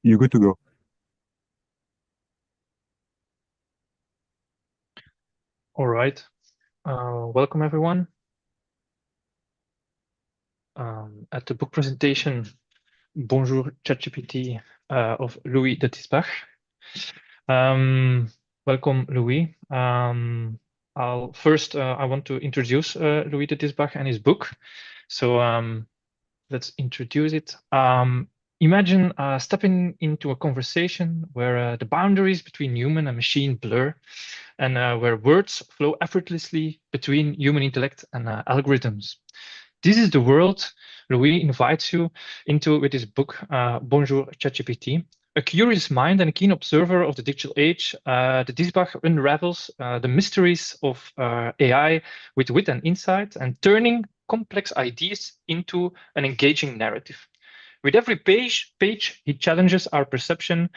You're good to go. All right. Welcome everyone at the book presentation Bonjour, ChatGPT of Louis de Tisbach. Welcome, Louis. First, I want to introduce Louis de Tisbach and his book. So let's introduce it. Imagine stepping into a conversation where the boundaries between human and machine blur, and where words flow effortlessly between human intellect and algorithms. This is the world Louis invites you into with his book, Bonjour, ChatGPT. A curious mind and a keen observer of the digital age, the Diesbach unravels the mysteries of AI with wit and insight, and turning complex ideas into an engaging narrative. With every page he challenges our perception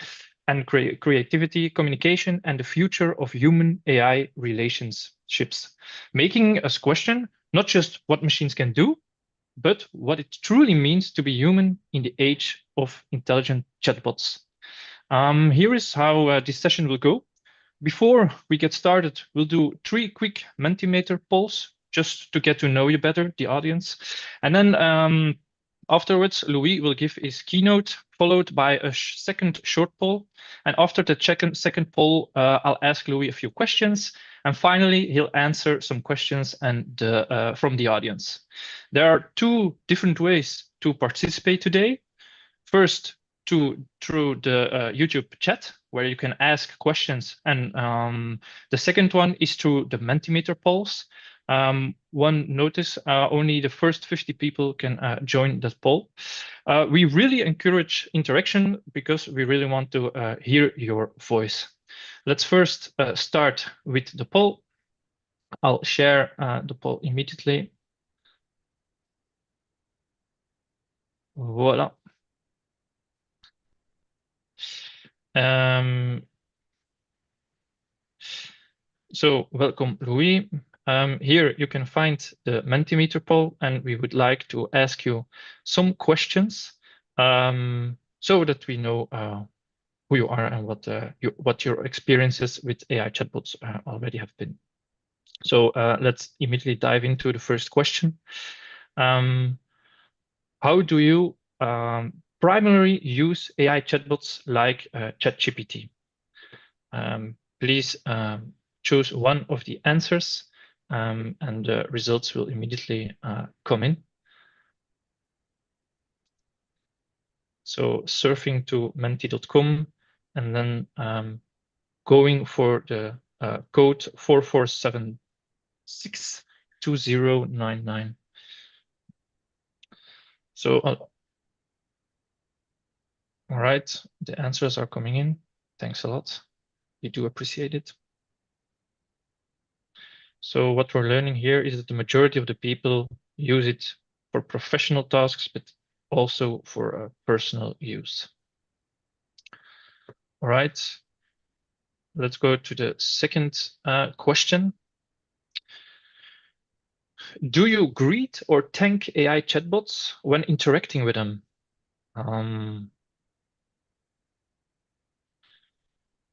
and creativity, communication, and the future of human-AI relationships, making us question not just what machines can do, but what it truly means to be human in the age of intelligent chatbots. Here is how this session will go. Before we get started, we'll do 3 quick Mentimeter polls just to get to know you better, the audience. And then afterwards, Louis will give his keynote, followed by a second short poll. And after the second poll, I'll ask Louis a few questions. And finally, he'll answer some questions from the audience. There are 2 different ways to participate today. First, through the YouTube chat, where you can ask questions. And the second one is through the Mentimeter polls. One notice, only the first 50 people can join that poll. We really encourage interaction because we really want to hear your voice. Let's first start with the poll. I'll share the poll immediately. Voila. So welcome, Louis. Here you can find the Mentimeter poll, and we would like to ask you some questions so that we know who you are and what your experiences with AI chatbots already have been. So let's immediately dive into the first question. How do you primarily use AI chatbots like ChatGPT? Please choose one of the answers, and the results will immediately come in. So surfing to menti.com and then going for the code 44762099. So, all right, the answers are coming in. Thanks a lot. We do appreciate it. So what we're learning here is that the majority of the people use it for professional tasks, but also for personal use. All right, let's go to the second question. Do you greet or thank AI chatbots when interacting with them?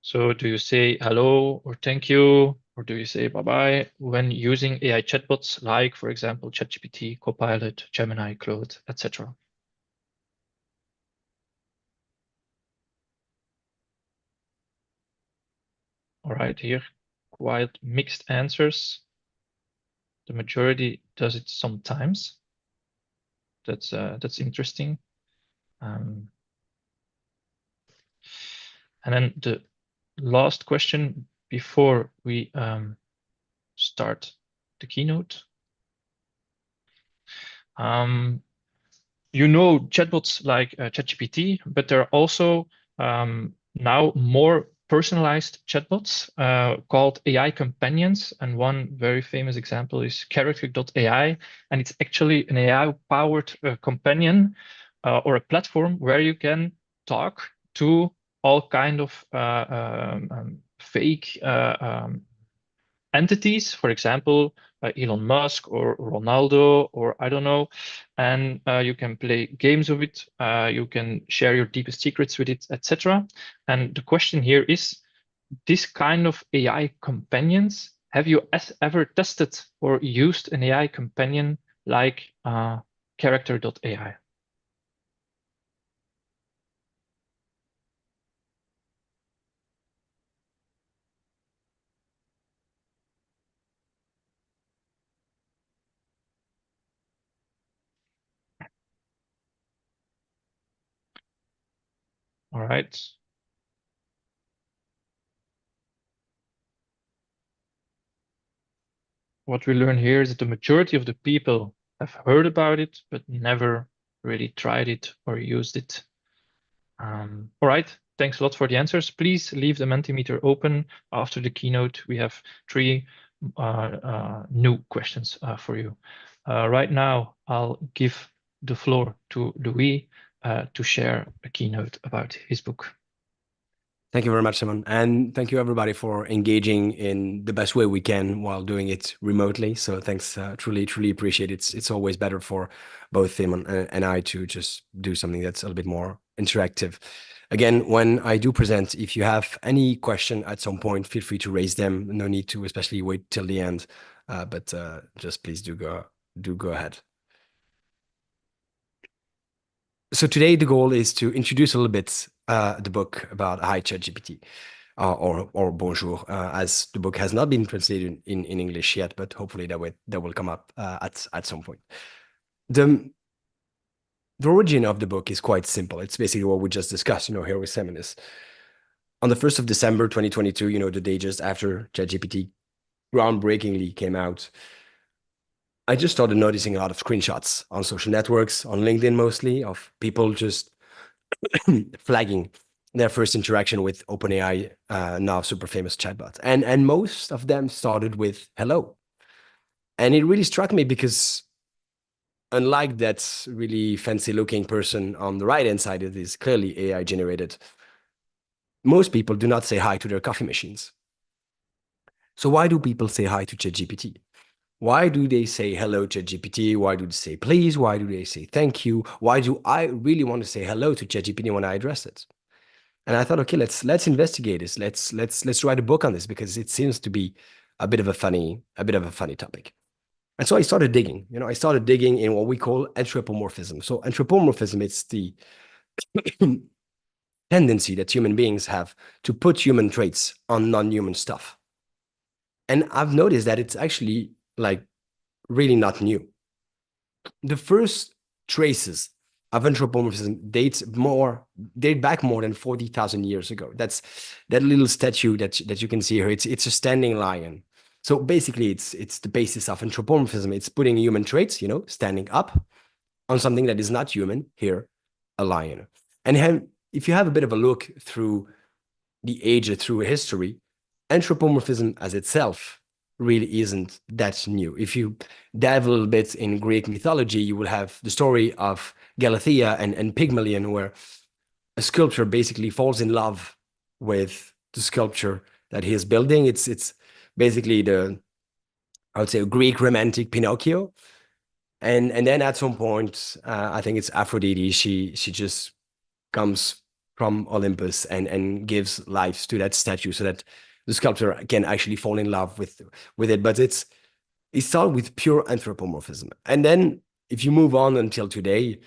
So do you say hello or thank you, or do you say bye-bye when using AI chatbots like, for example, ChatGPT, Copilot, Gemini, Claude, etc.? All right, here quite mixed answers. The majority does it sometimes. That's interesting. And then the last question before we start the keynote. You know chatbots like ChatGPT, but there are also now more personalized chatbots called AI companions. And one very famous example is character.ai. And it's actually an AI-powered companion or a platform where you can talk to all kind of fake entities, for example, Elon Musk or Ronaldo, or I don't know, and you can play games with it, you can share your deepest secrets with it, etc. And the question here is, this kind of AI companions, have you ever tested or used an AI companion like character.ai? All right. What we learn here is that the majority of the people have heard about it, but never really tried it or used it. All right, thanks a lot for the answers. Please leave the Mentimeter open. After the keynote, we have three new questions for you. Right now, I'll give the floor to Louis to share a keynote about his book. Thank you very much, Simon. And thank you, everybody, for engaging in the best way we can while doing it remotely. So thanks, truly, truly appreciate it. It's always better for both Simon and I to just do something that's a little bit more interactive. Again, when I do present, if you have any question at some point, feel free to raise them. No need to especially wait till the end, but just please do go ahead. So today the goal is to introduce a little bit the book about Hi ChatGPT, or Bonjour, as the book has not been translated in English yet, but hopefully that will come up at some point. The origin of the book is quite simple. It's basically what we just discussed, here with Simon, is on the 1st of December 2022, the day just after ChatGPT groundbreakingly came out. I just started noticing a lot of screenshots on social networks, on LinkedIn mostly, of people just flagging their first interaction with OpenAI, now super famous chatbot. And most of them started with hello. And it really struck me because unlike that really fancy looking person on the right-hand side, it is clearly AI generated. Most people do not say hi to their coffee machines. So why do people say hi to ChatGPT? Why do they say hello, ChatGPT? Why do they say please? Why do they say thank you? Why do I really want to say hello to ChatGPT when I address it? And I thought, okay, let's investigate this. Let's write a book on this because it seems to be a bit of a funny topic. And so I started digging. I started digging in what we call anthropomorphism. So anthropomorphism, it's the tendency that human beings have to put human traits on non-human stuff. And I've noticed that it's actually like really not new. The first traces of anthropomorphism date back more than 40,000 years ago. That's that little statue that you can see here. It's a standing lion. So basically, it's the basis of anthropomorphism. It's putting human traits, standing up on something that is not human. Here, a lion. And if you have a bit of a look through the age, through history, anthropomorphism as itself really isn't that new. If you dive a little bit in Greek mythology, you will have the story of Galathea and Pygmalion, where a sculptor basically falls in love with the sculpture that he is building. It's basically I would say, a Greek romantic Pinocchio. And then at some point, I think it's Aphrodite, she just comes from Olympus and gives life to that statue so that the sculptor can actually fall in love with it. But it started with pure anthropomorphism. And then if you move on until today,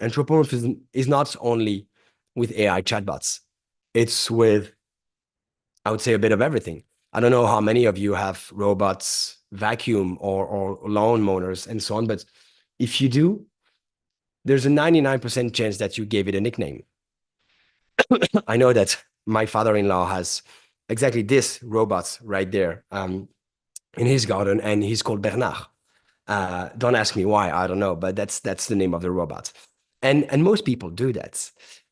anthropomorphism is not only with AI chatbots, it's with, I would say, a bit of everything. I don't know how many of you have robots, vacuum or lawn mowers and so on, but if you do, there's a 99% chance that you gave it a nickname. I know that my father-in-law has exactly this robot right there in his garden, and he's called Bernard. Don't ask me why, I don't know, but that's the name of the robot. And most people do that.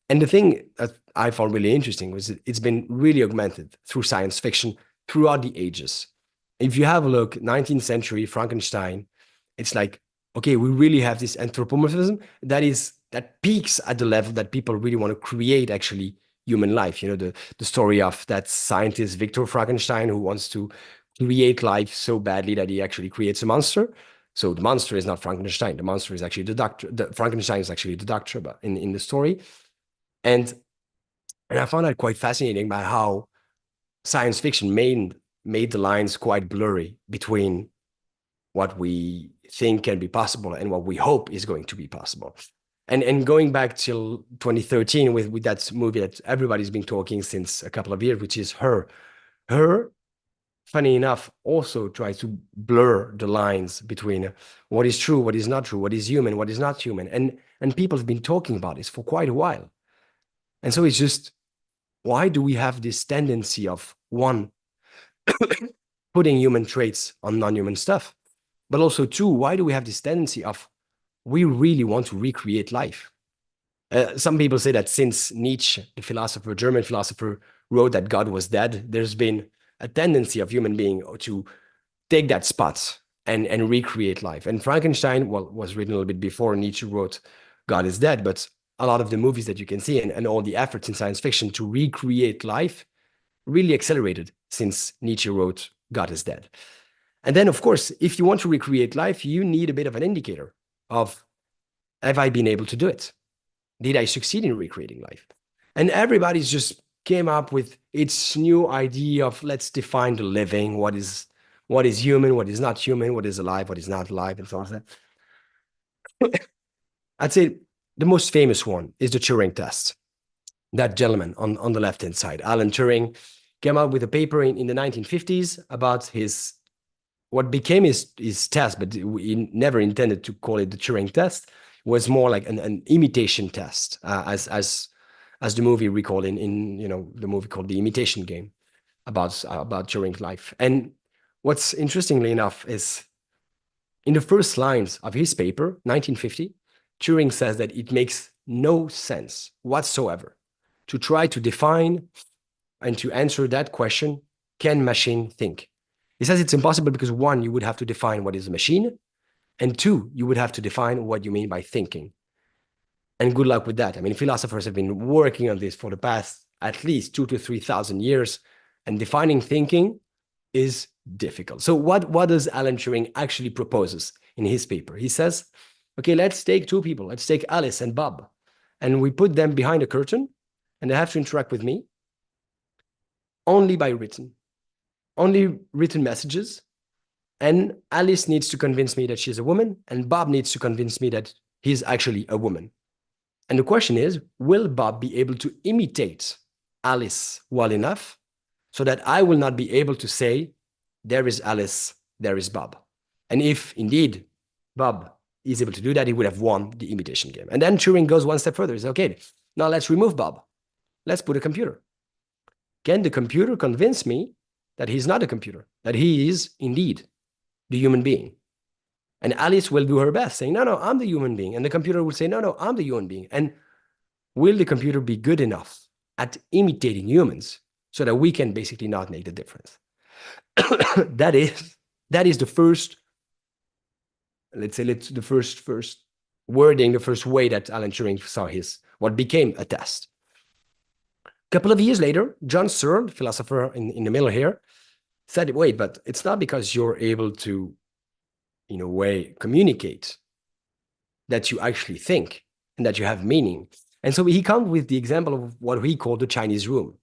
And the thing that I found really interesting was that it's been really augmented through science fiction throughout the ages. If you have a look, 19th century Frankenstein, it's like, okay, we really have this anthropomorphism that peaks at the level that people really want to create actually human life. You know, the story of that scientist Victor Frankenstein who wants to create life so badly that he actually creates a monster. So the monster is not Frankenstein. The monster is actually the doctor. Frankenstein is actually the doctor, but in the story. And I found that quite fascinating by how science fiction made the lines quite blurry between what we think can be possible and what we hope is going to be possible. And going back till 2013 with that movie that everybody's been talking since a couple of years, which is Her. Her, funny enough, also tries to blur the lines between what is true, what is not true, what is human, what is not human. And people have been talking about this for quite a while. And so it's just, why do we have this tendency of one, putting human traits on non-human stuff? But also two, why do we have this tendency of we really want to recreate life? Some people say that since Nietzsche, the philosopher, German philosopher, wrote that God was dead, there's been a tendency of human being to take that spot and recreate life. And Frankenstein, well, was written a little bit before Nietzsche wrote God is Dead, but a lot of the movies that you can see and all the efforts in science fiction to recreate life really accelerated since Nietzsche wrote God is Dead. And then, of course, if you want to recreate life, you need a bit of an indicator of, have I been able to do it? Did I succeed in recreating life? And everybody's just came up with its new idea of let's define the living, what is human, what is not human, what is alive, what is not alive, and so on. I'd say the most famous one is the Turing test. That gentleman on the left-hand side, Alan Turing, came out with a paper in the 1950s about what became his test, but he never intended to call it the Turing test. It was more like an imitation test, as the movie recalled in the movie called The Imitation Game about Turing's life. And what's interestingly enough is in the first lines of his paper, 1950, Turing says that it makes no sense whatsoever to try to define and to answer that question, can machine think? He says it's impossible because one, you would have to define what is a machine, and two, you would have to define what you mean by thinking. And good luck with that. I mean, philosophers have been working on this for the past at least 2,000 to 3,000 years, and defining thinking is difficult. So what does Alan Turing actually proposes in his paper? He says, okay, let's take two people. Let's take Alice and Bob, and we put them behind a curtain, and they have to interact with me only by only written messages. And Alice needs to convince me that she's a woman, and Bob needs to convince me that he's actually a woman. And the question is, will Bob be able to imitate Alice well enough so that I will not be able to say, there is Alice, there is Bob? And if indeed Bob is able to do that, he would have won the imitation game. And then Turing goes one step further. He says, okay, now let's remove Bob. Let's put a computer. Can the computer convince me that he's not a computer, that he is indeed the human being? And Alice will do her best, saying, no, I'm the human being. And the computer will say, no, I'm the human being. And will the computer be good enough at imitating humans so that we can basically not make the difference? that is the first, let's say, the first wording, the first way that Alan Turing saw what became a test. A couple of years later, John Searle, philosopher in the middle here, said, wait, but it's not because you're able to, in a way, communicate that you actually think and that you have meaning. And so he comes with the example of what we call the Chinese room.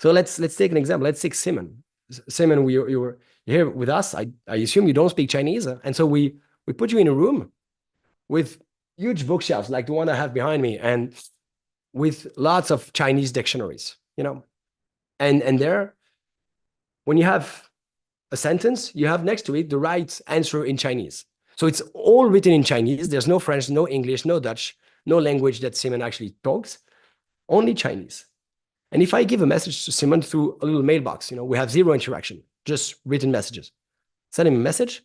So let's take an example. Let's take Simon. Simon, you were here with us. I assume you don't speak Chinese. And so we put you in a room with huge bookshelves like the one I have behind me and with lots of Chinese dictionaries, and there when you have a sentence, you have next to it the right answer in Chinese. So it's all written in Chinese. There's no French, no English, no Dutch, no language that Simon actually talks, only Chinese. And if I give a message to Simon through a little mailbox, we have zero interaction, just written messages. Send him a message.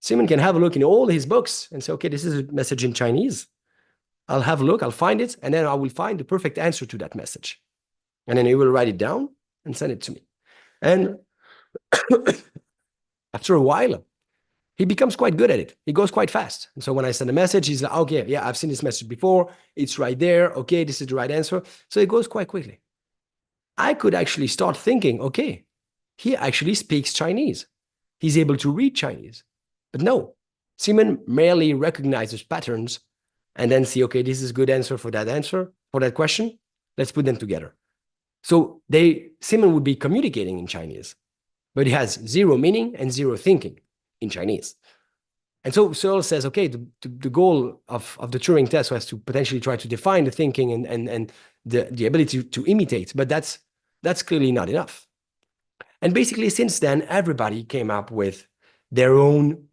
Simon can have a look in all his books and say, okay, this is a message in Chinese. I'll have a look, I'll find it, and then I will find the perfect answer to that message. And then he will write it down and send it to me. And after a while, he becomes quite good at it. He goes quite fast. And so when I send a message, he's like, okay, yeah, I've seen this message before. It's right there. Okay, this is the right answer. So it goes quite quickly. I could actually start thinking, okay, he actually speaks Chinese. He's able to read Chinese. But no, Simon merely recognizes patterns and then see, okay, this is a good answer, for that question. Let's put them together. So Simon would be communicating in Chinese, but he has zero meaning and zero thinking in Chinese. And so Searle says, okay, the goal of the Turing test was to potentially try to define the thinking and the ability to imitate, but that's clearly not enough. And basically, since then, everybody came up with their own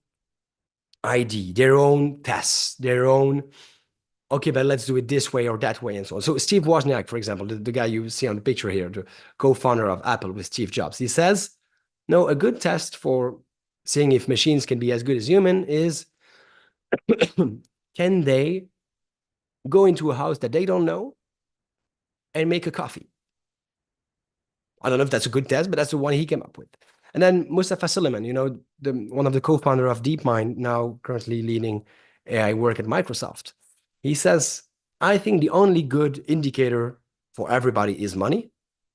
ID, their own tests, their own, okay, but let's do it this way or that way and so on. So Steve Wozniak, for example, the guy you see on the picture here, the co-founder of Apple with Steve Jobs, he says, no, a good test for seeing if machines can be as good as human is, can they go into a house that they don't know and make a coffee? I don't know if that's a good test, but that's the one he came up with. And then Mustafa Suleiman, one of the co-founder of DeepMind, now currently leading AI work at Microsoft. He says, I think the only good indicator for everybody is money,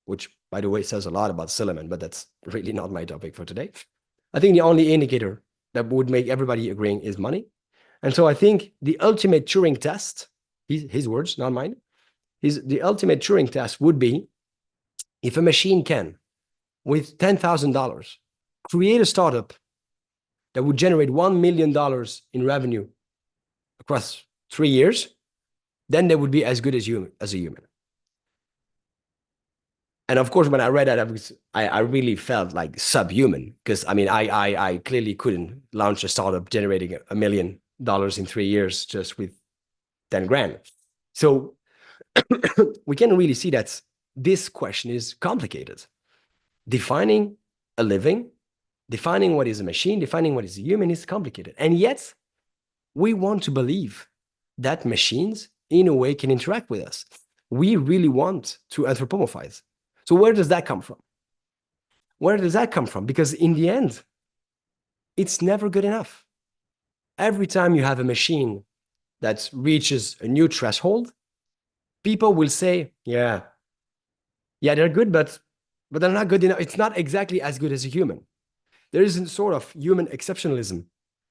which, by the way, says a lot about Suleiman, but that's really not my topic for today. I think the only indicator that would make everybody agreeing is money. And so I think the ultimate Turing test, his words, not mine, the ultimate Turing test would be if a machine can, with $10,000, create a startup that would generate $1 million in revenue across 3 years, then they would be as good as a human. And of course, when I read that, I really felt like subhuman, because I clearly couldn't launch a startup generating $1 million in 3 years just with 10 grand. So we can really see that this question is complicated. Defining a living, defining what is a machine, defining what is a human is complicated. And yet, we want to believe that machines, in a way, can interact with us. We really want to anthropomorphize. So where does that come from? Where does that come from? Because in the end, it's never good enough. Every time you have a machine that reaches a new threshold, people will say, yeah, they're good, but they're not good enough. It's not exactly as good as a human. There is a sort of human exceptionalism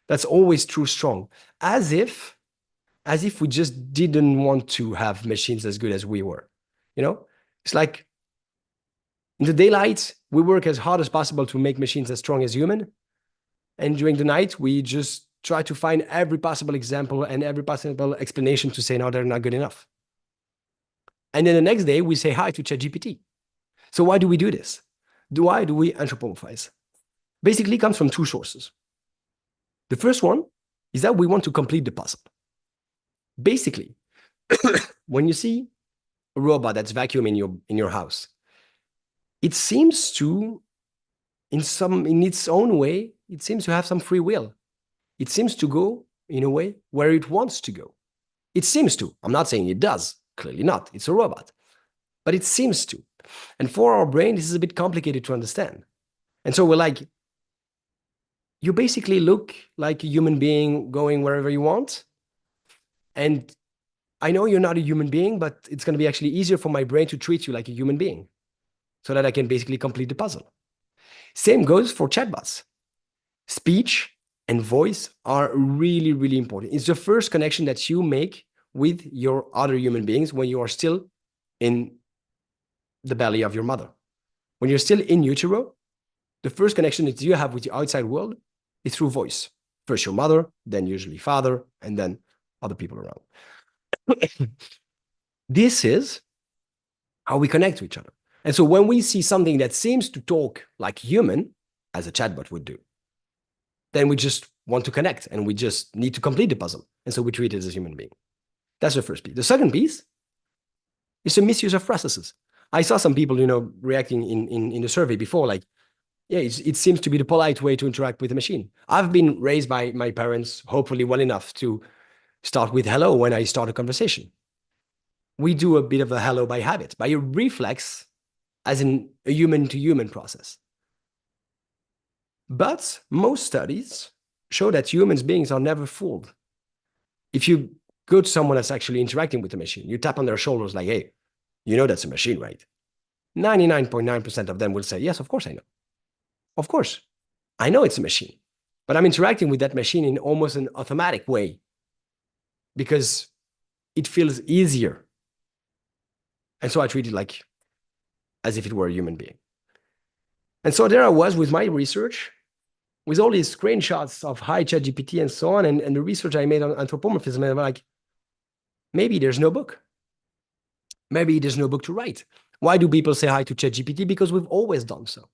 that's always too strong, as if we just didn't want to have machines as good as we were. It's like in the daylight, we work as hard as possible to make machines as strong as human. And during the night, we just try to find every possible example and every possible explanation to say, no, they're not good enough. And then the next day, we say hi to ChatGPT. So why do we do this? Why do we anthropomorphize? Basically, it comes from two sources. The first one is that we want to complete the puzzle. Basically, when you see a robot that's vacuuming in your house, it seems to, in its own way, it seems to have some free will. It seems to go in a way where it wants to go. It seems to. I'm not saying it does. Clearly not. It's a robot. But it seems to. And for our brain, this is a bit complicated to understand. And so we're like, you basically look like a human being going wherever you want. And I know you're not a human being, but it's going to be actually easier for my brain to treat you like a human being so that I can basically complete the puzzle. Same goes for chatbots. Speech and voice are really, really important. It's the first connection that you make with your other human beings when you are still in the belly of your mother. When you're still in utero, the first connection that you have with the outside world is through voice. First your mother, then usually father, and then other people around. This is how we connect to each other. And so when we see something that seems to talk like human, as a chatbot would do, then we just want to connect and we just need to complete the puzzle. And so we treat it as a human being. That's the first piece. The second piece is a misuse of processes. I saw some people, reacting in the survey before, like, yeah, it seems to be the polite way to interact with a machine. I've been raised by my parents, hopefully well enough to start with hello when I start a conversation. We do a bit of a hello by habit, by a reflex, as in a human-to-human process. But most studies show that human beings are never fooled. If you go to someone that's actually interacting with the machine, you tap on their shoulders like, hey, you know that's a machine, right? 99.9% of them will say, yes, of course I know. Of course, I know it's a machine, but I'm interacting with that machine in almost an automatic way because it feels easier. And so I treat it like as if it were a human being. And so there I was with my research, with all these screenshots of hi ChatGPT and so on, and the research I made on anthropomorphism, and I'm like, maybe there's no book. Maybe there's no book to write. Why do people say hi to ChatGPT? Because we've always done so.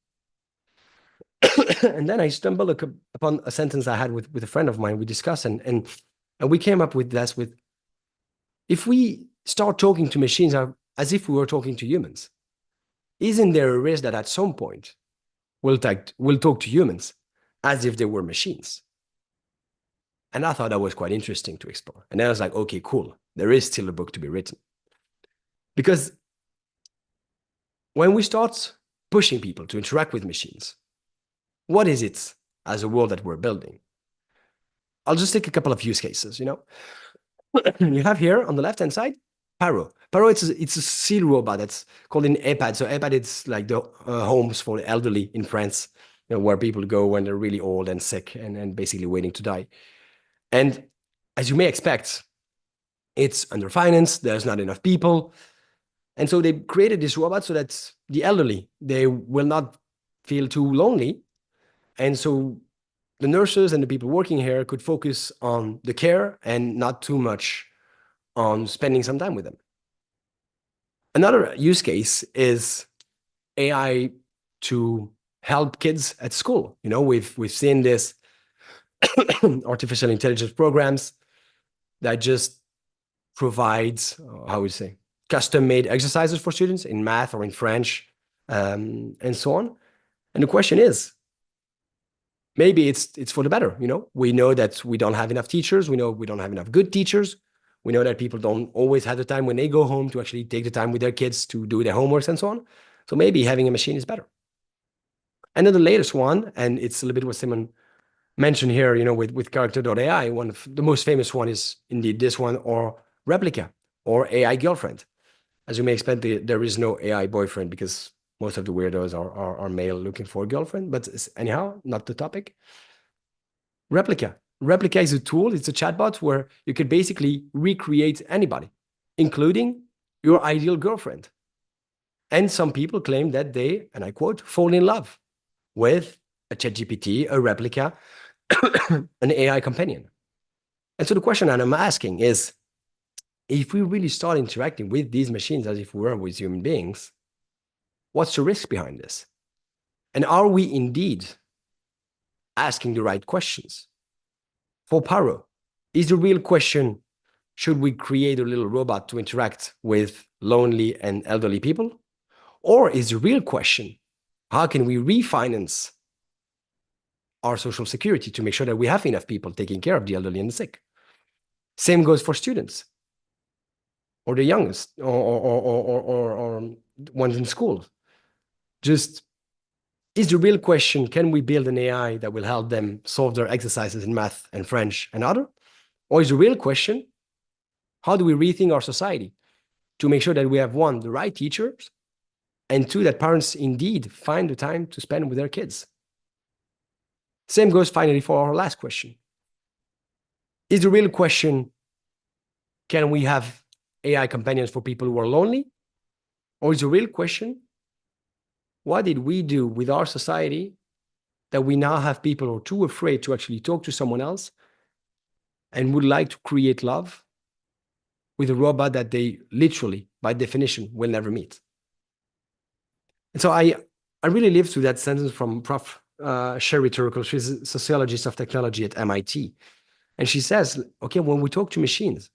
And then I stumbled upon a sentence I had with a friend of mine. We discussed, and we came up with this, if we start talking to machines as if we were talking to humans, isn't there a risk that at some point we'll talk to humans as if they were machines? And I thought that was quite interesting to explore. And then I was like, okay, cool. There is still a book to be written. Because when we start pushing people to interact with machines, what is it as a world that we're building? I'll just take a couple of use cases, You have here on the left-hand side, Paro. Paro, it's a seal robot that's called an EHPAD. So EHPAD, it's like the homes for the elderly in France, where people go when they're really old and sick and basically waiting to die. And as you may expect, it's underfinanced, there's not enough people. And so they created this robot so that the elderly, they will not feel too lonely. And so the nurses and the people working here could focus on the care and not too much on spending some time with them. Another use case is AI to help kids at school. We've seen this artificial intelligence programs that just provides, how we say, custom-made exercises for students in math or in French, and so on. And the question is, maybe it's for the better. We know that we don't have enough teachers. We know we don't have enough good teachers. We know that people don't always have the time when they go home to actually take the time with their kids to do their homeworks and so on. So maybe having a machine is better. And then the latest one, and it's a little bit what Simon mentioned here, with character.ai, one of the most famous one is indeed this one, or Replica, or AI girlfriend. As you may expect, there is no AI boyfriend because most of the weirdos are male looking for a girlfriend, but anyhow, not the topic. Replica. Replica is a tool, it's a chatbot where you can basically recreate anybody, including your ideal girlfriend. And some people claim that they, and I quote, fall in love with a ChatGPT, a Replica, an AI companion. And so the question that I'm asking is, if we really start interacting with these machines as if we were with human beings, what's the risk behind this? And are we indeed asking the right questions? For Paro, is the real question, should we create a little robot to interact with lonely and elderly people? Or is the real question, how can we refinance our social security to make sure that we have enough people taking care of the elderly and the sick? Same goes for students or the youngest or ones in school. Just, is the real question, can we build an AI that will help them solve their exercises in math and French and other? Or is the real question, how do we rethink our society to make sure that we have, one, the right teachers, and two, that parents indeed find the time to spend with their kids? Same goes finally for our last question. Is the real question, can we have AI companions for people who are lonely? Or is the real question, what did we do with our society that we now have people who are too afraid to actually talk to someone else and would like to create love with a robot that they literally, by definition, will never meet? And so I really lived through that sentence from Prof. Sherry Turkle. She's a sociologist of technology at MIT. And she says, okay, when we talk to machines,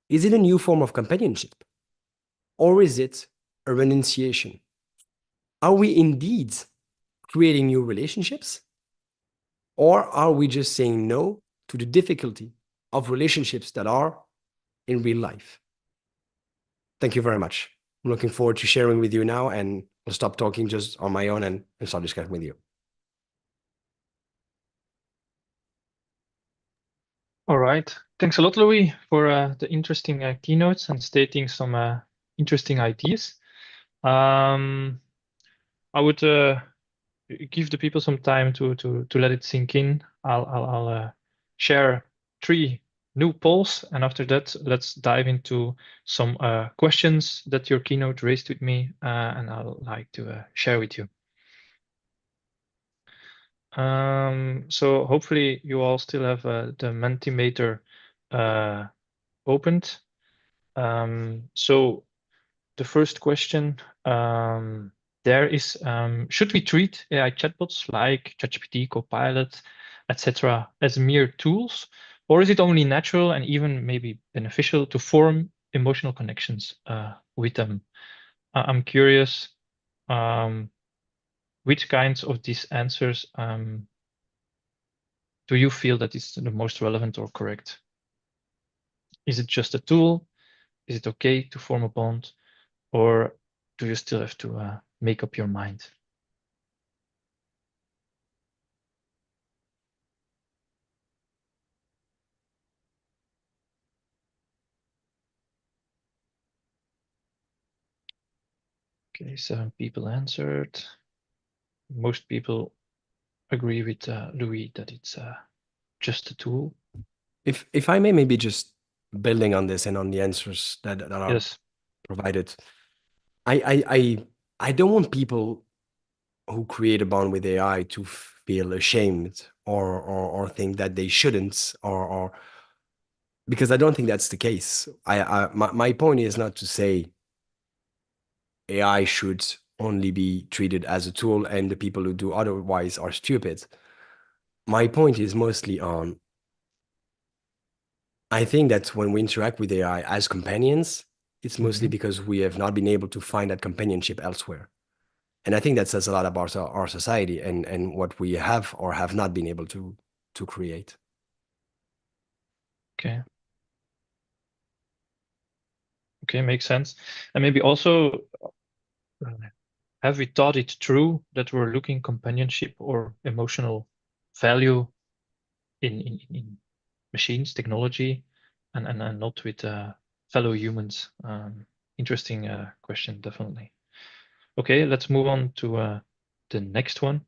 is it a new form of companionship? Or is it a renunciation? Are we indeed creating new relationships? Or are we just saying no to the difficulty of relationships that are in real life? Thank you very much. I'm looking forward to sharing with you now, and I'll stop talking just on my own and start discussing with you. All right. Thanks a lot, Louis, for the interesting keynotes and stating some interesting ideas. I would give the people some time to let it sink in. I'll share 3 new polls, and after that, let's dive into some questions that your keynote raised with me, and I'll like to share with you. So hopefully you all still have the Mentimeter opened. So the first question there is, should we treat AI chatbots like ChatGPT, Copilot, etc. as mere tools, or is it only natural and even maybe beneficial to form emotional connections with them? I'm curious which kinds of these answers do you feel that is the most relevant or correct? Is it just a tool? Is it okay to form a bond? Or do you still have to make up your mind? Okay, 7 people answered. Most people agree with Louis that it's just a tool. If I may, maybe just building on this and on the answers that are Yes. provided, I don't want people who create a bond with AI to feel ashamed or think that they shouldn't, or because I don't think that's the case. My point is not to say AI should only be treated as a tool and the people who do otherwise are stupid. My point is mostly on, I think that when we interact with AI as companions, it's mostly because we have not been able to find that companionship elsewhere. And I think that says a lot about our society and what we have or have not been able to create. Okay. Okay, makes sense. And maybe also, have we thought it through that we're looking companionship or emotional value in machines, technology, and not with fellow humans? Interesting question, definitely. Okay, let's move on to the next one.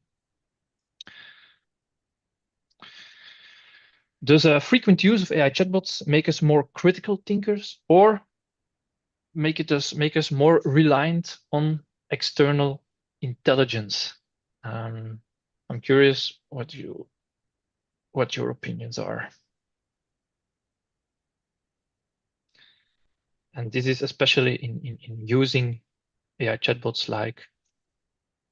Does frequent use of AI chatbots make us more critical thinkers, or make us more reliant on external intelligence? I'm curious what your opinions are. And this is especially in using AI chatbots like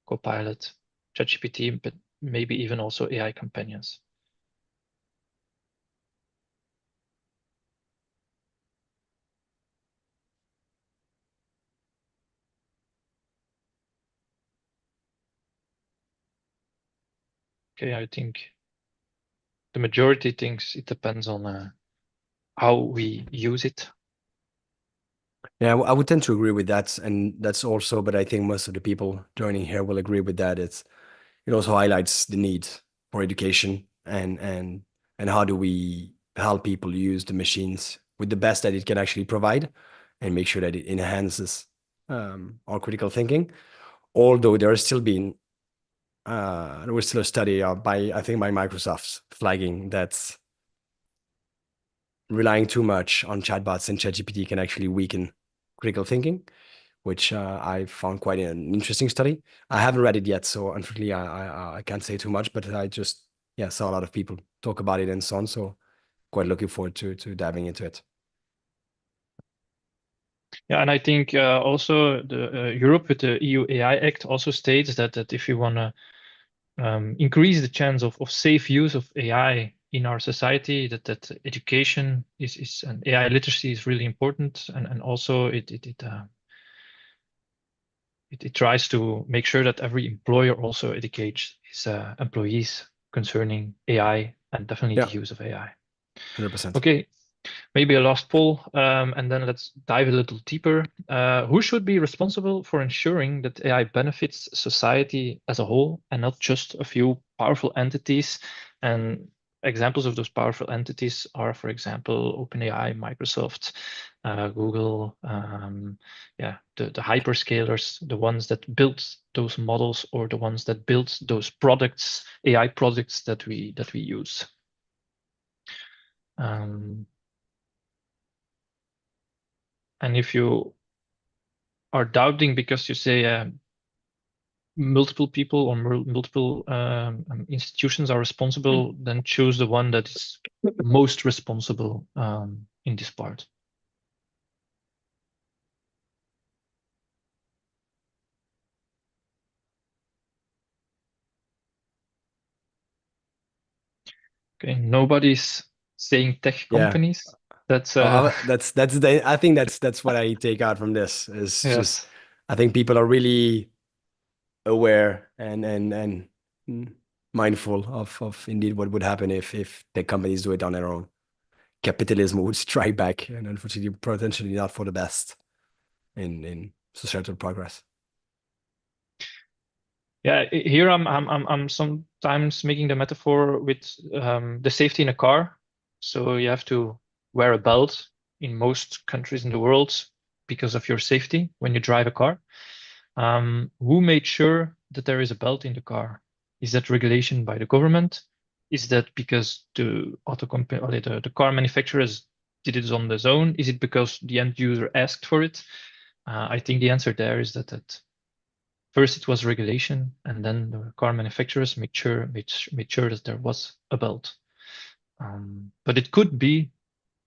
Copilot, ChatGPT, but maybe even also AI companions. Okay, I think the majority thinks it depends on how we use it. Yeah, I would tend to agree with that. And that's also, but I think most of the people joining here will agree with that. It also highlights the need for education and how do we help people use the machines with the best that it can actually provide and make sure that it enhances our critical thinking. Although there has still been there was still a study by I think by Microsoft flagging that relying too much on chatbots and ChatGPT can actually weaken critical thinking, which I found quite an interesting study. I haven't read it yet, so unfortunately I can't say too much, but I just saw a lot of people talk about it and so on. So quite looking forward to diving into it. Yeah, and I think also the Europe with the EU AI Act also states that if you want to increase the chance of safe use of AI in our society, that education is and AI literacy is really important, and also it tries to make sure that every employer also educates his employees concerning AI and definitely Yeah, the use of AI. 100%. Okay, maybe a last poll, and then let's dive a little deeper. Who should be responsible for ensuring that AI benefits society as a whole and not just a few powerful entities? And examples of those powerful entities are, for example, OpenAI, Microsoft, Google, yeah, the hyperscalers, the ones that build those models or the ones that build those products, AI products that we use. And if you are doubting because you say multiple people or multiple institutions are responsible, then choose the one that is most responsible in this part. Okay, nobody's saying tech Yeah. companies. That's I think that's what I take out from this is just yes. I think people are really aware and mindful of indeed what would happen if the companies do it on their own. Capitalism would strike back, and unfortunately, potentially not for the best in societal progress. Yeah, here I'm sometimes making the metaphor with the safety in a car. So you have to wear a belt in most countries in the world because of your safety when you drive a car. Who made sure that there is a belt in the car? Is that regulation by the government? Is that because the auto company or the car manufacturers did it on their own? Is it because the end user asked for it? I think the answer there is that first it was regulation, and then the car manufacturers made sure that there was a belt. But it could be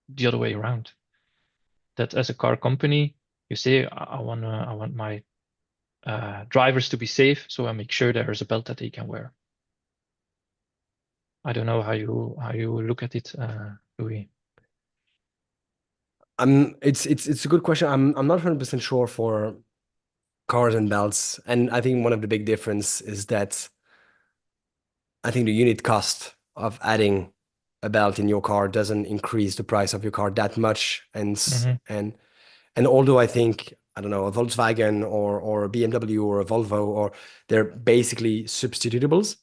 the other way around. That as a car company, you say, I want my drivers to be safe, so I make sure there is a belt that they can wear. I don't know how you look at it, Louis. It's a good question. I'm not 100% sure for cars and belts, and I think one of the big difference is that I think the unit cost of adding a belt in your car doesn't increase the price of your car that much, Mm-hmm. and although I think I don't know a Volkswagen or a BMW or a Volvo or they're basically substitutables.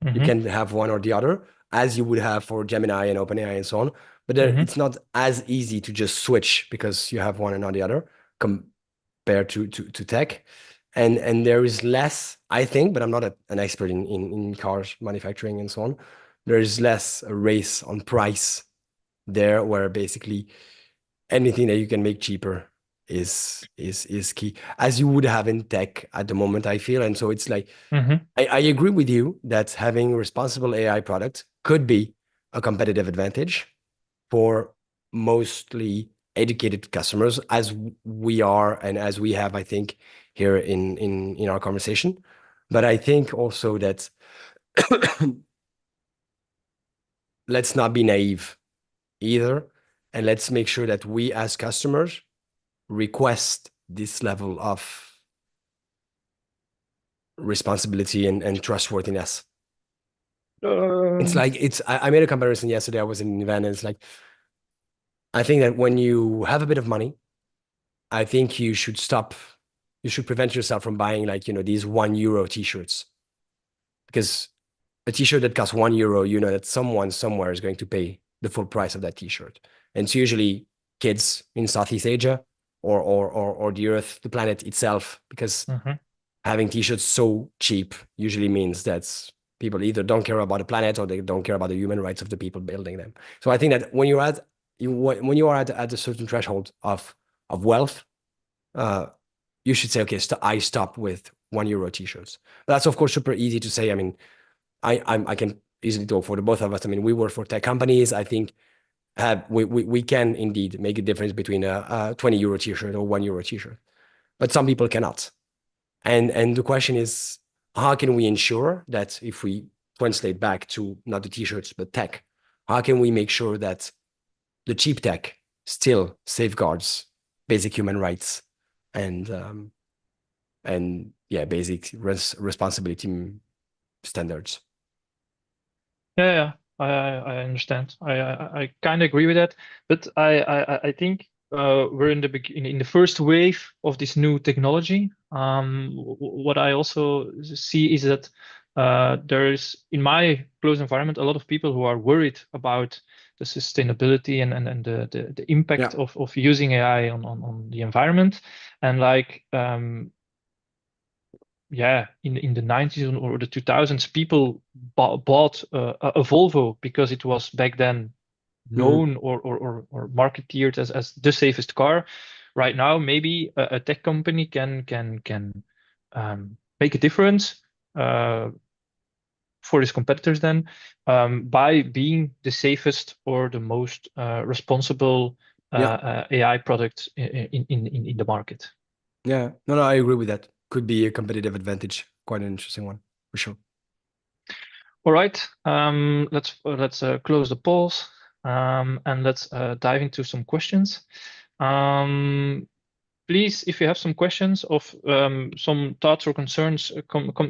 You Mm-hmm. can have one or the other, as you would have for Gemini and OpenAI and so on. But Mm-hmm. it's not as easy to just switch because you have one and not the other compared to tech. And there is less, I think, but I'm not an expert in cars manufacturing and so on. There is less a race on price there, where basically anything that you can make cheaper is key, as you would have in tech at the moment, I feel. And so it's like Mm-hmm. I agree with you that having responsible AI products could be a competitive advantage for mostly educated customers, as we are and as we have, I think, here in our conversation. But I think also that let's not be naive either, and let's make sure that we as customers request this level of responsibility and trustworthiness. It's like I made a comparison yesterday. I was in an event, and it's like I think that when you have a bit of money, I think you should stop. You should prevent yourself from buying like these €1 t-shirts, because a t-shirt that costs €1, that someone somewhere is going to pay the full price of that t-shirt, and it's usually kids in Southeast Asia or the Earth, the planet itself, because Mm-hmm. having t-shirts so cheap usually means that people either don't care about the planet or they don't care about the human rights of the people building them. So I think that when when you are at a certain threshold of wealth, uh, you should say, okay, I stop with €1 t-shirts. But that's of course super easy to say. I mean, I can easily talk for the both of us. I mean, we work for tech companies. I think we can indeed make a difference between a 20 euro t-shirt or 1 euro t-shirt, but some people cannot. And the question is, how can we ensure that if we translate back to not the t-shirts, but tech, how can we make sure that the cheap tech still safeguards basic human rights and yeah, basic responsibility standards? Yeah, I understand. I kind of agree with that, but I think we're in in the first wave of this new technology. What I also see is that there is, in my close environment, a lot of people who are worried about the sustainability and the impact Yeah. of using AI on the environment. And like yeah, in the 90s or the 2000s, people bought a Volvo because it was back then Mhm. known or marketeered as the safest car. Right now, maybe a tech company can make a difference for its competitors then by being the safest or the most responsible Yeah. AI product in the market. Yeah. No, I agree with that. Could be a competitive advantage. Quite an interesting one, for sure. All right, let's close the polls and let's dive into some questions. Please, if you have some questions of some thoughts or concerns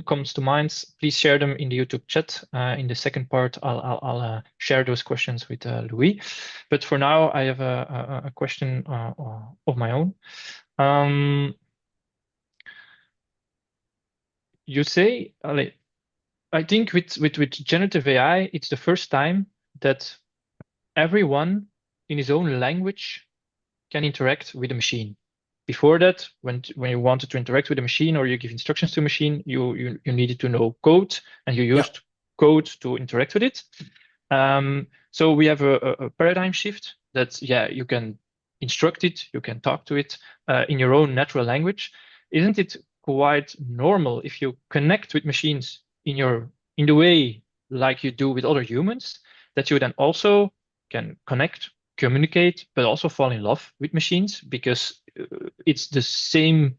comes to mind, please share them in the YouTube chat. In the second part, I'll share those questions with Louis. But for now, I have a question of my own. You say, I think with generative AI, it's the first time that everyone in his own language can interact with a machine. Before that, when you wanted to interact with a machine or you give instructions to a machine, you needed to know code and you Yeah. used code to interact with it. So we have a paradigm shift that, yeah, you can instruct it, you can talk to it in your own natural language. Isn't it quite normal if you connect with machines in the way like you do with other humans, that you then also can connect, communicate, but also fall in love with machines because it's the same.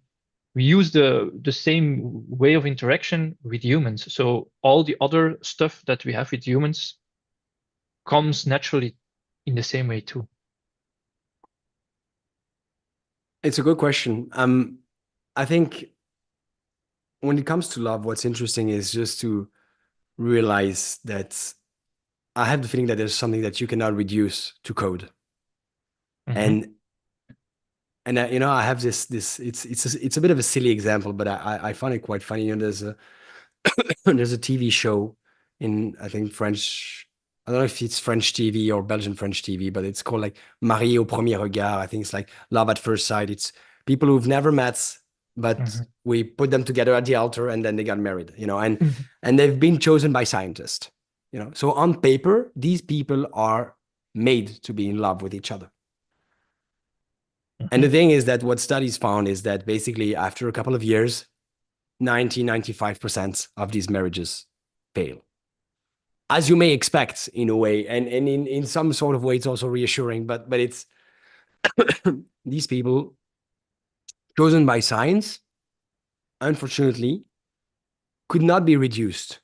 We use the same way of interaction with humans. So all the other stuff that we have with humans comes naturally in the same way too. It's a good question. I think when it comes to love, what's interesting is just to realize that I have the feeling that there's something that you cannot reduce to code. Mm-hmm. And you know, I have it's a bit of a silly example, but I find it quite funny. You know, there's a TV show in, I think, French. I don't know if it's French TV or Belgian French TV, but it's called like Marié au premier regard. I think it's like love at first sight. It's people who've never met, but Mm-hmm. we put them together at the altar and then they got married, you know, Mm-hmm. and they've been chosen by scientists, you know. So on paper, these people are made to be in love with each other. And Mm-hmm. the thing is that what studies found is that basically after a couple of years, 95% of these marriages fail. As you may expect in a way, and in some sort of way, it's also reassuring, but it's these people chosen by science, unfortunately, could not be reduced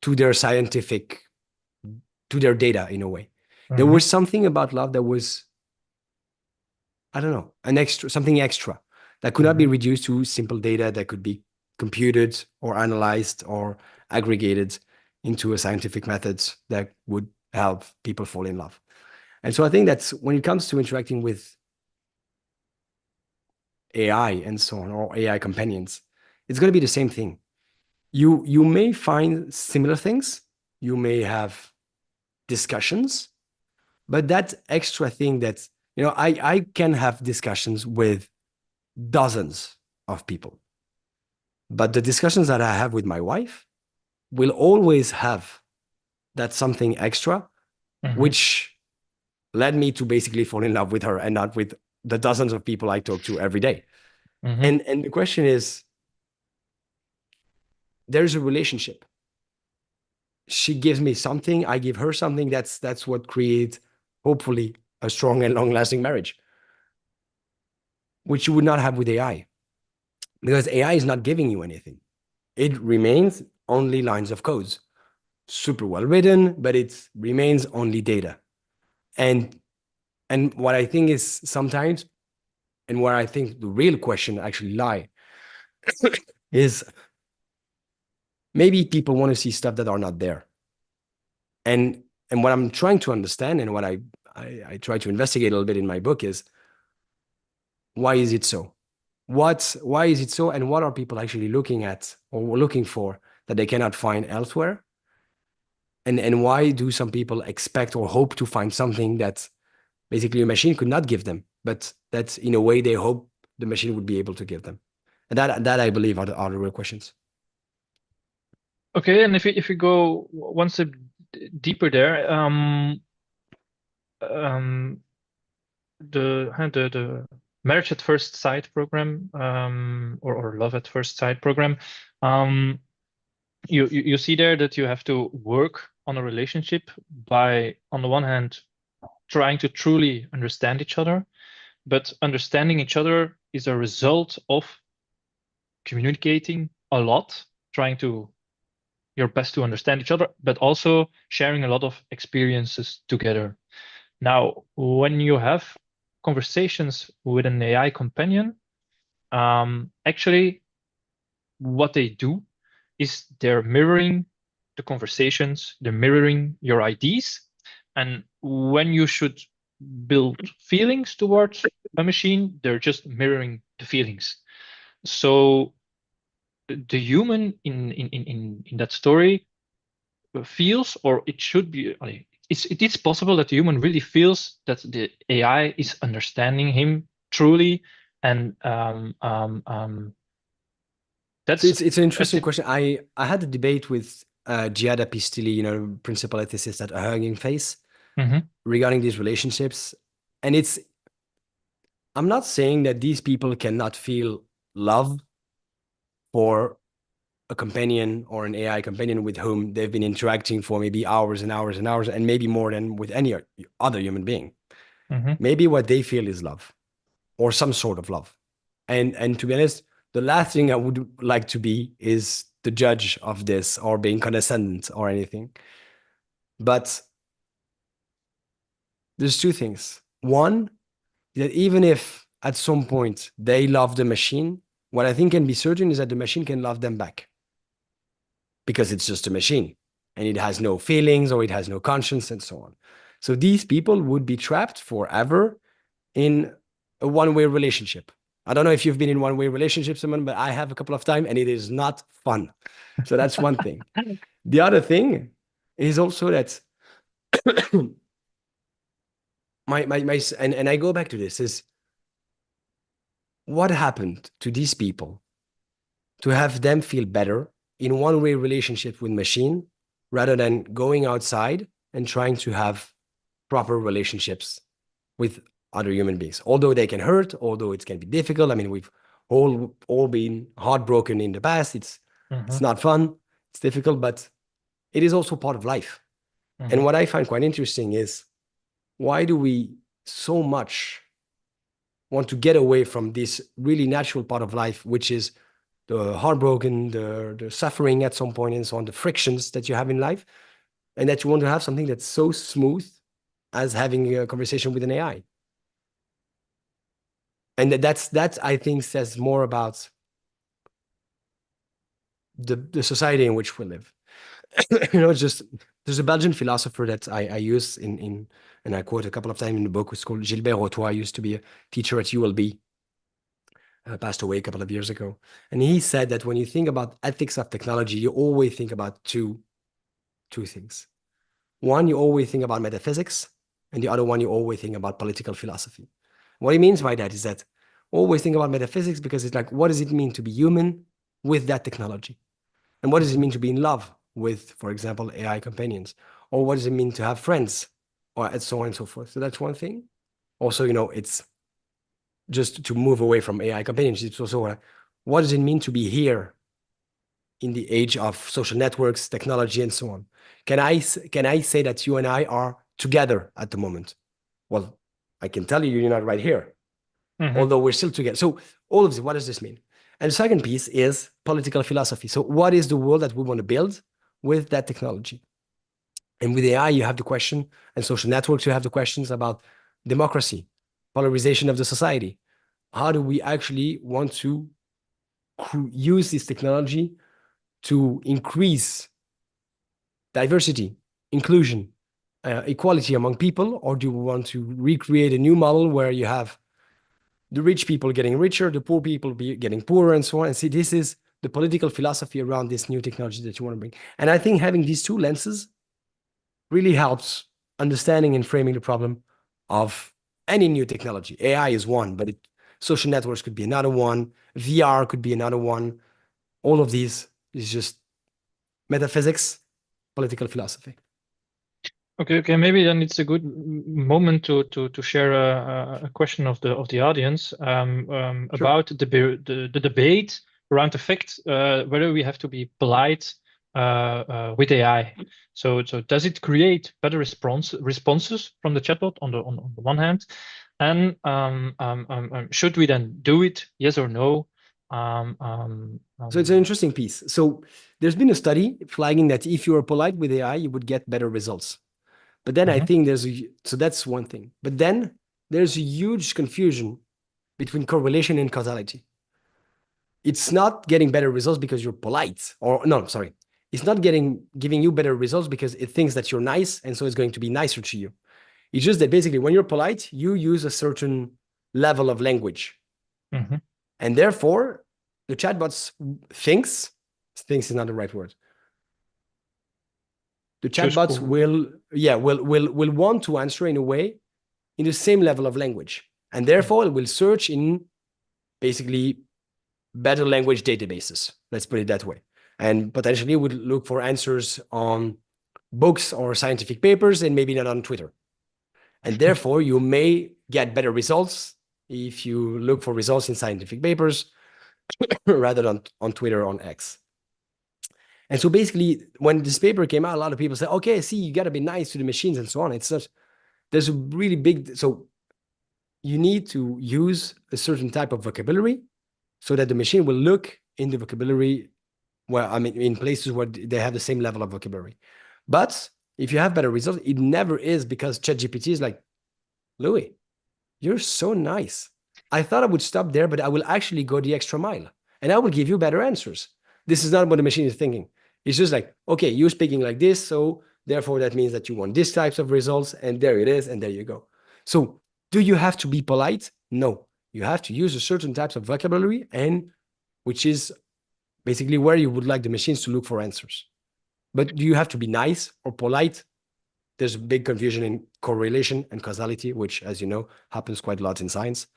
to their scientific, to their data in a way. There Mm-hmm. was something about love that was, I don't know, an extra, something extra that could not be Mm-hmm. reduced to simple data that could be computed or analyzed or aggregated into a scientific methods that would help people fall in love. And so I think that's when it comes to interacting with AI and so on, or AI companions, it's going to be the same thing. You may find similar things, you may have discussions, but that extra thing that, you know, I can have discussions with dozens of people. But the discussions that I have with my wife will always have that something extra, Mm-hmm. which led me to basically fall in love with her and not with the dozens of people I talk to every day. Mm-hmm. And the question is, there's a relationship. She gives me something, I give her something. That's what creates hopefully a strong and long-lasting marriage, which you would not have with AI, because AI is not giving you anything. It remains only lines of codes, super well written, but it remains only data. And what I think is sometimes, and where I think the real question actually lie, is maybe people want to see stuff that are not there. And what I'm trying to understand, and what I try to investigate a little bit in my book, is why is it so? Why is it so? And what are people actually looking at or looking for that they cannot find elsewhere? And why do some people expect or hope to find something that basically a machine could not give them, but that in a way they hope the machine would be able to give them? And that I believe are the real questions. Okay, and if we go one step deeper there, the marriage at first sight program, or love at first sight program, you see there that you have to work on a relationship by, on the one hand, trying to truly understand each other, but understanding each other is a result of communicating a lot, trying to your best to understand each other, but also sharing a lot of experiences together. Now, when you have conversations with an AI companion, actually, what they do is they're mirroring the conversations, they're mirroring your ideas. And when you should build feelings towards a machine, they're just mirroring the feelings. So the human in that story feels, or it should be, it is possible that the human really feels that the AI is understanding him truly, and So that's it's an interesting that's question. I had a debate with Giada Pistili, principal ethicist at A Hugging Face, Mhm, regarding these relationships. And I'm not saying that these people cannot feel love for a companion or an AI companion with whom they've been interacting for maybe hours and hours and hours, and maybe more than with any other human being. mhm, Maybe what they feel is love, or some sort of love. And to be honest, the last thing I would like to be is the judge of this, or being condescending or anything. But there's two things. One, that even if at some point they love the machine, what I think can be certain is that the machine can love them back, because it's just a machine and it has no feelings or it has no conscience and so on. So these people would be trapped forever in a one-way relationship. I don't know if you've been in one-way relationship, Simon, but I have a couple of times, and it is not fun. So that's one thing. The other thing is also that and I go back to this, is what happened to these people to have them feel better in one-way relationship with machine, rather than going outside and trying to have proper relationships with other human beings. Although they can hurt, although it can be difficult. I mean, we've all been heartbroken in the past. It's mhm, not fun. It's difficult, but it is also part of life. And mhm, what I find quite interesting is, why do we so much want to get away from this really natural part of life, which is the heartbroken, the suffering at some point, and so on, the frictions that you have in life, and that you want to have something that's so smooth as having a conversation with an AI. And that I think says more about the society in which we live. It's just, there's a Belgian philosopher that I use in and I quote a couple of times in the book. It's called Gilbert Rotois. Used to be a teacher at ULB, passed away a couple of years ago. And he said that when you think about ethics of technology, you always think about two things. One, you always think about metaphysics, and the other one, you always think about political philosophy. What he means by that is that always think about metaphysics, because it's like, what does it mean to be human with that technology? And what does it mhm, mean to be in love with, for example, AI companions? Or what does it mean to have friends? Or and so on and so forth. So that's one thing. Also, it's just to move away from AI companions. It's also what does it mean to be here in the age of social networks, technology, and so on? Can I say that you and I are together at the moment? Well, I can tell you, you're not right here, Mhm. although we're still together. So all of this, what does this mean? And the second piece is political philosophy. So what is the world that we want to build with that technology? And with AI, you have the question, and social networks, you have the questions about democracy, polarization of the society. How do we actually want to use this technology to increase diversity, inclusion, equality among people? Or do we want to recreate a new model where you have the rich people getting richer, the poor people getting poorer, and so on? And see, this is the political philosophy around this new technology that you want to bring. And I think having these two lenses really helps understanding and framing the problem of any new technology. AI is one, but social networks could be another one. VR could be another one. All of these is just metaphysics, political philosophy. Okay. Maybe then it's a good moment to share a question of the audience Sure. about the debate around the fact whether we have to be polite with AI. So does it create better responses from the chatbot on the one hand, and should we then do it? Yes or no? So it's an interesting piece. So there's been a study flagging that if you are polite with AI, you would get better results. But then I think so that's one thing. But then there's a huge confusion between correlation and causality. It's not getting better results because you're polite, or no, sorry. It's not giving you better results because it thinks that you're nice, and so it's going to be nicer to you. It's just that basically when you're polite, you use a certain level of language. And therefore, the chatbots thinks is not the right word. The chatbots will want to answer in a way in the same level of language. And therefore, it will search in basically better language databases. Let's put it that way. And potentially would look for answers on books or scientific papers and maybe not on Twitter. And therefore, you may get better results if you look for results in scientific papers rather than on Twitter or on X. And so basically, when this paper came out, a lot of people said, okay, see, you got to be nice to the machines and so on. It's such, there's a really big, so you need to use a certain type of vocabulary so that the machine will look in the vocabulary where, I mean, in places where they have the same level of vocabulary. But if you have better results, it never is because ChatGPT is like, Louis, you're so nice. I thought I would stop there, but I will actually go the extra mile and I will give you better answers. This is not what the machine is thinking. It's just like, okay, you're speaking like this, so therefore that means that you want these types of results, and there it is, and there you go. So do you have to be polite? No. You have to use a certain types of vocabulary, and which is basically where you would like the machines to look for answers. But do you have to be nice or polite? There's a big confusion in correlation and causality, which, as you know, happens quite a lot in science.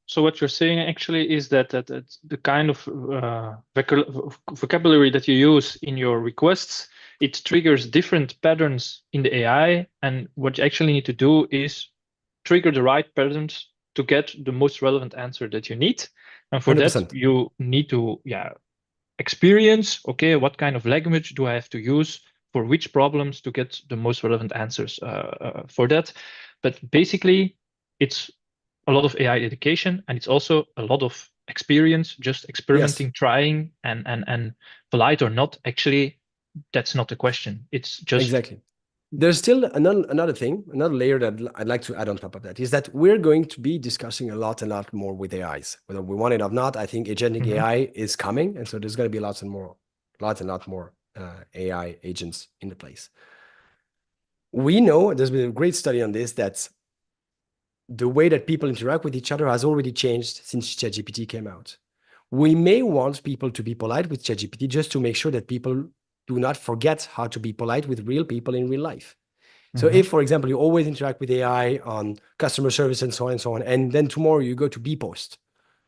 So what you're saying actually is that the kind of vocabulary that you use in your requests, it triggers different patterns in the AI, and what you actually need to do is trigger the right patterns to get the most relevant answer that you need. And for 100%. that, you need to experience, okay, what kind of language do I have to use for which problems to get the most relevant answers for that. But basically, it's a lot of AI education, and it's also a lot of experience, just experimenting, trying, and polite or not. Actually, that's not the question. It's just exactly. There's still another thing, another layer that I'd like to add on top of that is that we're going to be discussing a lot more with AIs, whether we want it or not. I think agentic AI is coming, and so there's going to be lots and lot more AI agents in the place. We know there's been a great study on this that the way that people interact with each other has already changed since ChatGPT came out. We may want people to be polite with ChatGPT just to make sure that people do not forget how to be polite with real people in real life. So if, for example, you always interact with AI on customer service and so on, and then tomorrow you go to bpost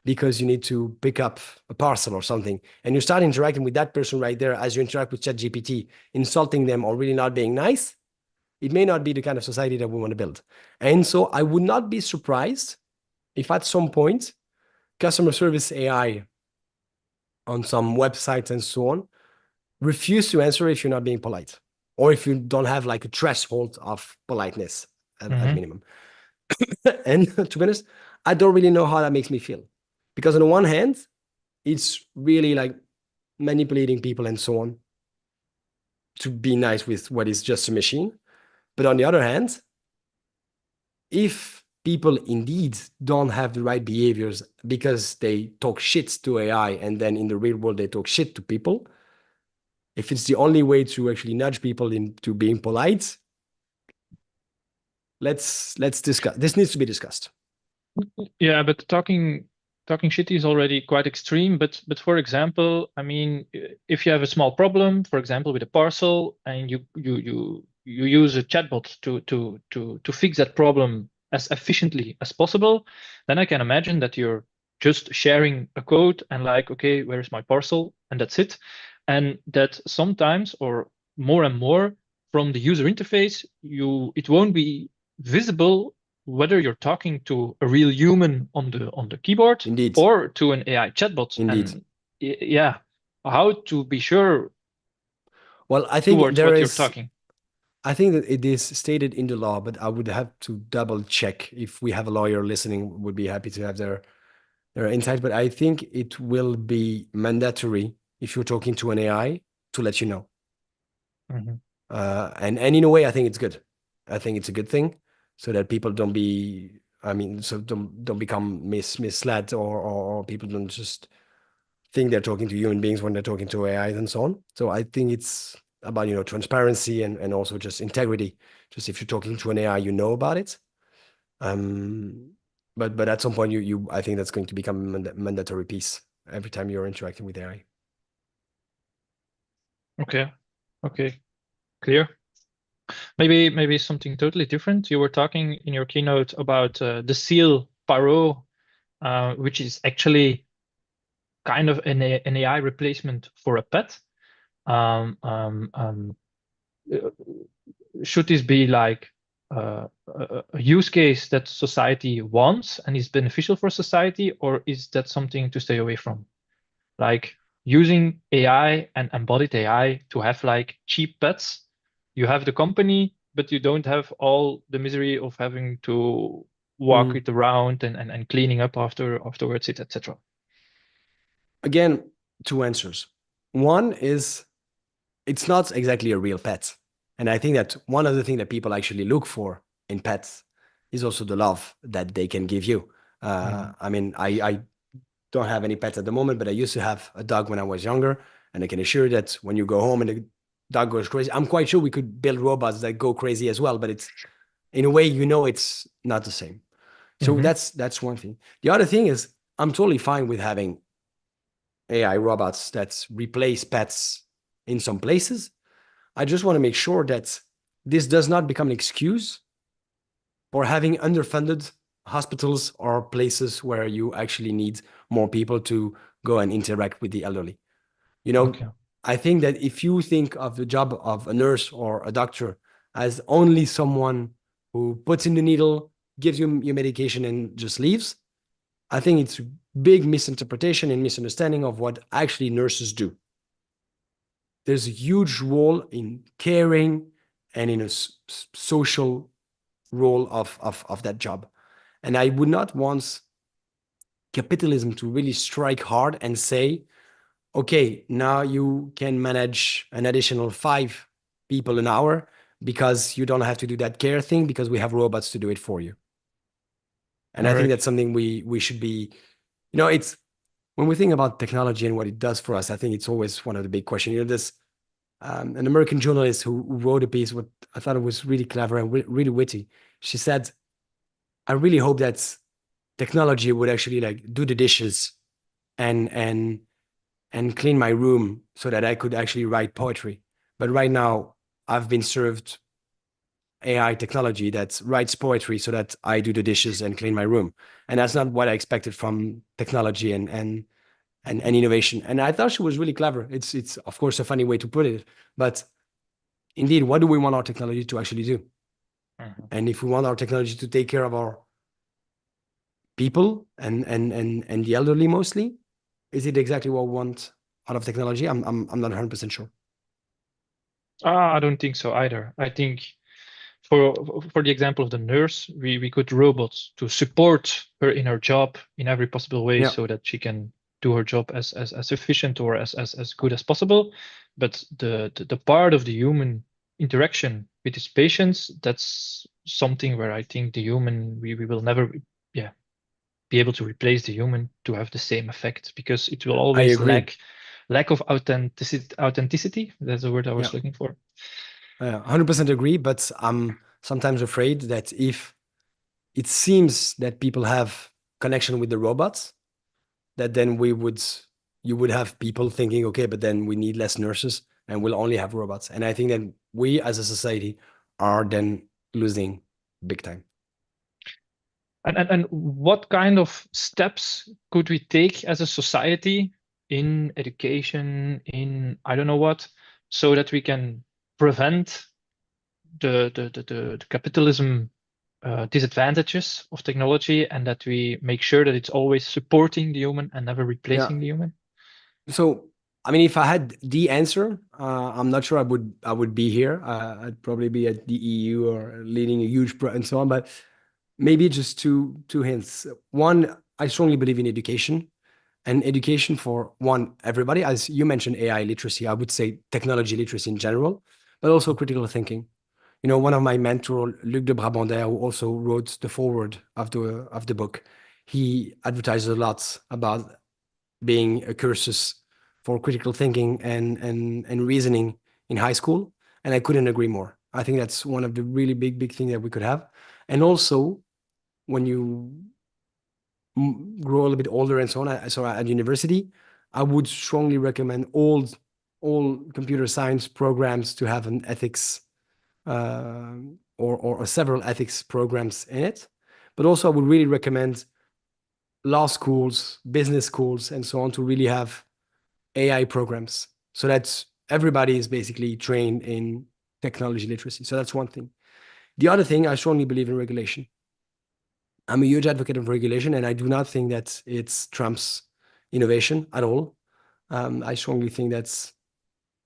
because you need to pick up a parcel or something, and you start interacting with that person right there as you interact with ChatGPT, insulting them or really not being nice, it may not be the kind of society that we want to build. And so I would not be surprised if at some point customer service AI on some websites and so on refuse to answer if you're not being polite. or if you don't have like a threshold of politeness at minimum. And to be honest, I don't really know how that makes me feel, because on the one hand, it's really like manipulating people and so on to be nice with what is just a machine. But on the other hand, if people indeed don't have the right behaviors because they talk shit to AI and then in the real world they talk shit to people, if it's the only way to actually nudge people into being polite, let's discuss. This needs to be discussed. Yeah, but talking shit is already quite extreme. But for example, I mean, if you have a small problem, for example, with a parcel, and you use a chatbot to fix that problem as efficiently as possible, then I can imagine that you're just sharing a code and like, okay, where's my parcel? And that's it. And that sometimes, or more and more, from the user interface, it won't be visible whether you're talking to a real human on the keyboard Indeed. or to an AI chatbot. Indeed. And yeah, how to be sure Well, I think towards there what you're is, talking. I think that it is stated in the law, but I would have to double check. If we have a lawyer listening, would be happy to have their insight. But I think it will be mandatory if you're talking to an AI to let you know. And in a way, I think it's good. I think it's a good thing, so that people don't be, I mean, so don't become misled, or people don't just think they're talking to human beings when they're talking to AI and so on. So I think it's about, transparency and also just integrity. Just if you're talking to an AI, you know about it. But at some point, I think that's going to become a mandatory piece every time you're interacting with AI. Okay, clear. Maybe something totally different. You were talking in your keynote about the seal Paro, which is actually kind of an AI replacement for a pet. Should this be like a use case that society wants and is beneficial for society, or is that something to stay away from? Like using AI and embodied AI to have like cheap pets. You have the company, but you don't have all the misery of having to walk it around and cleaning up afterwards, etc. Again, two answers. One is, it's not exactly a real pet. And I think that one of the things that people actually look for in pets is also the love that they can give you. I mean, I don't have any pets at the moment, but I used to have a dog when I was younger. And I can assure you that when you go home and the dog goes crazy, I'm quite sure we could build robots that go crazy as well. But it's, in a way, it's not the same. So that's one thing. The other thing is, I'm totally fine with having AI robots that replace pets in some places. I just want to make sure that this does not become an excuse for having underfunded hospitals or places where you actually need more people to go and interact with the elderly. Okay. I think that if you think of the job of a nurse or a doctor as only someone who puts in the needle, gives you your medication, and just leaves, I think it's a big misinterpretation and misunderstanding of what actually nurses do. There's a huge role in caring and in a social role of that job. And I would not want capitalism to really strike hard and say, okay, now you can manage an additional 5 people an hour because you don't have to do that care thing because we have robots to do it for you. And I think that's something we should be, it's, when we think about technology and what it does for us, I think it's always one of the big questions. This an American journalist who wrote a piece, what I thought it was really clever and really witty. She said, I really hope that technology would actually like do the dishes and clean my room so that I could actually write poetry. But right now I've been served AI technology that writes poetry so that I do the dishes and clean my room. And that's not what I expected from technology and innovation. And I thought she was really clever. It's of course a funny way to put it, but indeed, what do we want our technology to actually do? And if we want our technology to take care of our people and the elderly mostly, is it exactly what we want out of technology? I'm not 100% sure. I don't think so either. I think for the example of the nurse, we could robots to support her in her job in every possible way Yeah, so that she can do her job as efficient or as good as possible. But the part of the human interaction with his patients, that's something where I think the human we will never yeah be able to replace the human to have the same effect because it will I always agree. lack of authenticity. That's the word I Yeah, was looking for. 100% agree. But I'm sometimes afraid that if it seems that people have connection with the robots, that then you would have people thinking, okay, but then we need less nurses and we'll only have robots. And I think that we as a society are then losing big time. And what kind of steps could we take as a society in education, in I don't know what, so that we can prevent the capitalism disadvantages of technology and that we make sure that it's always supporting the human and never Yeah. replacing the human? So, I mean, if I had the answer, I'm not sure I would be here. I'd probably be at the EU or leading a huge and so on. But maybe just two hints. One, I strongly believe in education, and education for one everybody. As you mentioned, AI literacy. I would say technology literacy in general, but also critical thinking. You know, one of my mentor, Luc de Brabander, who also wrote the foreword of the book, he advertises a lot about being a cursus for critical thinking and reasoning in high school. And I couldn't agree more. I think that's one of the really big things that we could have. And also, when you grow a little bit older and so on, so at university, I would strongly recommend all computer science programs to have an ethics or several ethics programs in it. But also, I would really recommend law schools, business schools, and so on to really have AI programs so that everybody is basically trained in technology literacy. So that's one thing. The other thing, I strongly believe in regulation. I'm a huge advocate of regulation, and I do not think that it's trumps innovation at all. I strongly think that's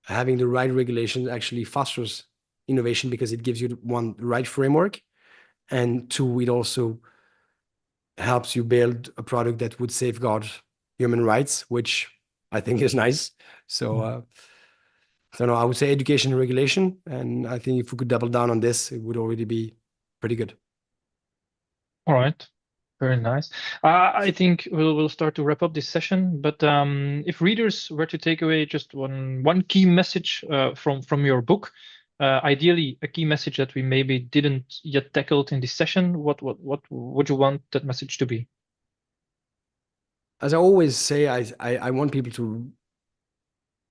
having the right regulation actually fosters innovation because it gives you one the right framework, and two, it also helps you build a product that would safeguard human rights, which I think is nice. So, so no, I would say education and regulation, and I think if we could double down on this, it would already be pretty good. All right. Very nice. I think we'll start to wrap up this session, but if readers were to take away just one key message from your book, ideally a key message that we maybe didn't yet tackled in this session, what would you want that message to be? As I always say, I want people to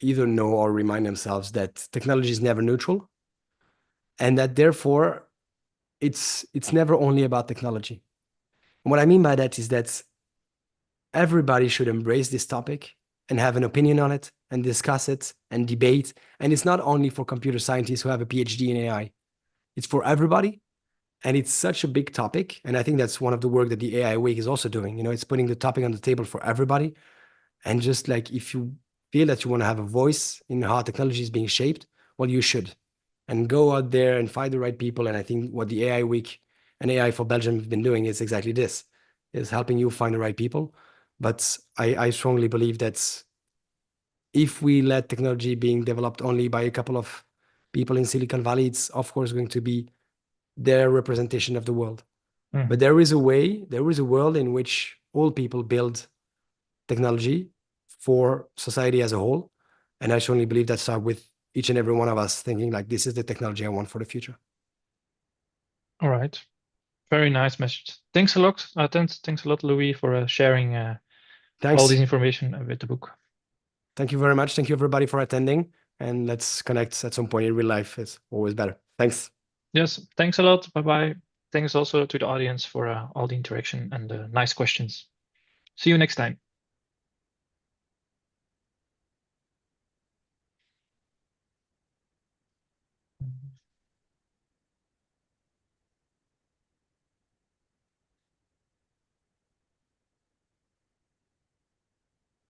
either know or remind themselves that technology is never neutral, and that therefore it's never only about technology. And what I mean by that is that everybody should embrace this topic and have an opinion on it and discuss it and debate. And it's not only for computer scientists who have a PhD in AI, it's for everybody. And it's such a big topic. And I think that's one of the work that the AI Week is also doing. You know, it's putting the topic on the table for everybody. And just like if you feel that you want to have a voice in how technology is being shaped, well, you should. And go out there and find the right people. And I think what the AI Week and AI for Belgium have been doing is exactly this, is helping you find the right people. But I strongly believe that if we let technology being developed only by a couple of people in Silicon Valley, it's of course going to be their representation of the world. But there is a way, there is a world in which all people build technology for society as a whole. And I strongly believe that starts with each and every one of us thinking like, this is the technology I want for the future. All right. Very nice message. Thanks a lot. Thanks a lot, Louis, for sharing all this Thanks. information with the book. Thank you very much. Thank you everybody for attending. And let's connect at some point in real life. It's always better. Thanks. Yes, thanks a lot. Bye-bye. Thanks also to the audience for all the interaction and the nice questions. See you next time.